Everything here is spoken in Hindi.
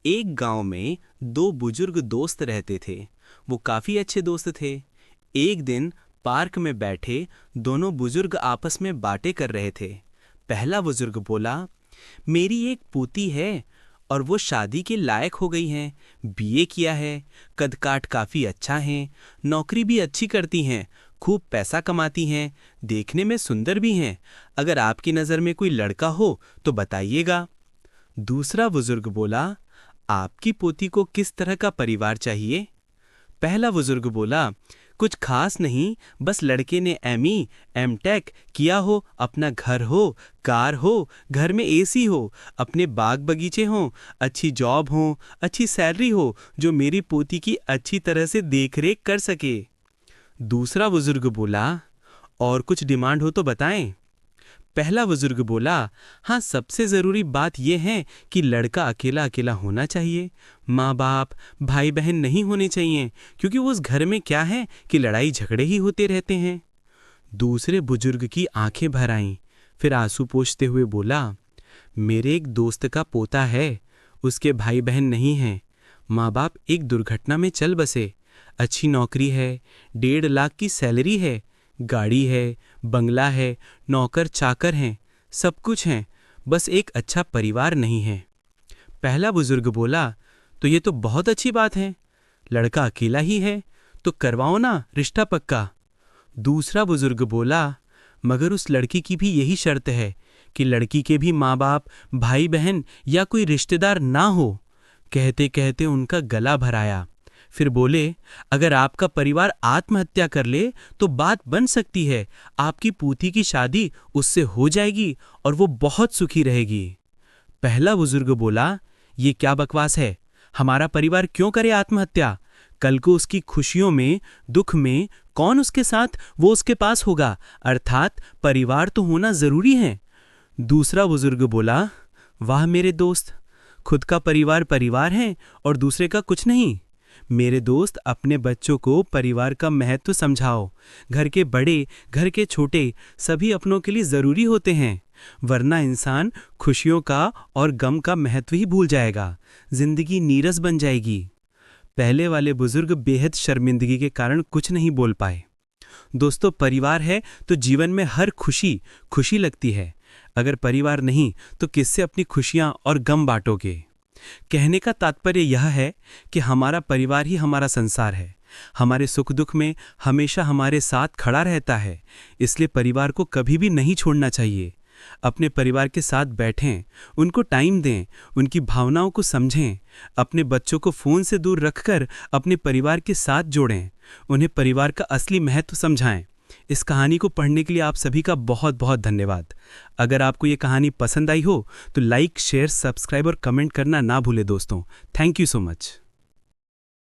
एक गांव में दो बुजुर्ग दोस्त रहते थे। वो काफी अच्छे दोस्त थे। एक दिन पार्क में बैठे दोनों बुजुर्ग आपस में बातें कर रहे थे। पहला बुजुर्ग बोला, मेरी एक पोती है और वो शादी के लायक हो गई हैं। बीए किया है, कद काठ काफी अच्छा है, नौकरी भी अच्छी करती हैं, खूब पैसा कमाती हैं, देखने में सुंदर भी हैं। अगर आपकी नज़र में कोई लड़का हो तो बताइएगा। दूसरा बुजुर्ग बोला, आपकी पोती को किस तरह का परिवार चाहिए? पहला बुजुर्ग बोला, कुछ खास नहीं, बस लड़के ने एमई एमटेक किया हो, अपना घर हो, कार हो, घर में एसी हो, अपने बाग बगीचे हों, अच्छी जॉब हो, अच्छी सैलरी हो, जो मेरी पोती की अच्छी तरह से देखरेख कर सके। दूसरा बुजुर्ग बोला, और कुछ डिमांड हो तो बताएं। पहला बुजुर्ग बोला, हाँ, सबसे ज़रूरी बात यह है कि लड़का अकेला अकेला होना चाहिए। माँ बाप भाई बहन नहीं होने चाहिए, क्योंकि वो उस घर में क्या है कि लड़ाई झगड़े ही होते रहते हैं। दूसरे बुजुर्ग की आंखें भर आईं, फिर आंसू पोंछते हुए बोला, मेरे एक दोस्त का पोता है, उसके भाई बहन नहीं हैं, माँ बाप एक दुर्घटना में चल बसे, अच्छी नौकरी है, 1.5 लाख की सैलरी है, गाड़ी है, बंगला है, नौकर चाकर हैं, सब कुछ हैं, बस एक अच्छा परिवार नहीं है। पहला बुजुर्ग बोला, तो ये तो बहुत अच्छी बात है, लड़का अकेला ही है, तो करवाओ ना रिश्ता पक्का। दूसरा बुजुर्ग बोला, मगर उस लड़की की भी यही शर्त है कि लड़की के भी माँ बाप भाई बहन या कोई रिश्तेदार ना हो। कहते कहते उनका गला भर आया। फिर बोले, अगर आपका परिवार आत्महत्या कर ले तो बात बन सकती है, आपकी पोती की शादी उससे हो जाएगी और वो बहुत सुखी रहेगी। पहला बुजुर्ग बोला, ये क्या बकवास है, हमारा परिवार क्यों करे आत्महत्या? कल को उसकी खुशियों में दुख में कौन उसके साथ, वो उसके पास होगा, अर्थात परिवार तो होना जरूरी है। दूसरा बुजुर्ग बोला, वाह मेरे दोस्त, खुद का परिवार परिवार है और दूसरे का कुछ नहीं। मेरे दोस्त, अपने बच्चों को परिवार का महत्व समझाओ। घर के बड़े, घर के छोटे, सभी अपनों के लिए ज़रूरी होते हैं, वरना इंसान खुशियों का और गम का महत्व ही भूल जाएगा, जिंदगी नीरस बन जाएगी। पहले वाले बुजुर्ग बेहद शर्मिंदगी के कारण कुछ नहीं बोल पाए। दोस्तों, परिवार है तो जीवन में हर खुशी खुशी लगती है। अगर परिवार नहीं तो किससे अपनी खुशियां और गम बांटोगे? कहने का तात्पर्य यह है कि हमारा परिवार ही हमारा संसार है, हमारे सुख दुख में हमेशा हमारे साथ खड़ा रहता है। इसलिए परिवार को कभी भी नहीं छोड़ना चाहिए। अपने परिवार के साथ बैठें, उनको टाइम दें, उनकी भावनाओं को समझें। अपने बच्चों को फ़ोन से दूर रखकर अपने परिवार के साथ जोड़ें, उन्हें परिवार का असली महत्व समझाएं। इस कहानी को पढ़ने के लिए आप सभी का बहुत बहुत धन्यवाद। अगर आपको ये कहानी पसंद आई हो तो लाइक, शेयर, सब्सक्राइब और कमेंट करना ना भूलें दोस्तों। Thank you so much.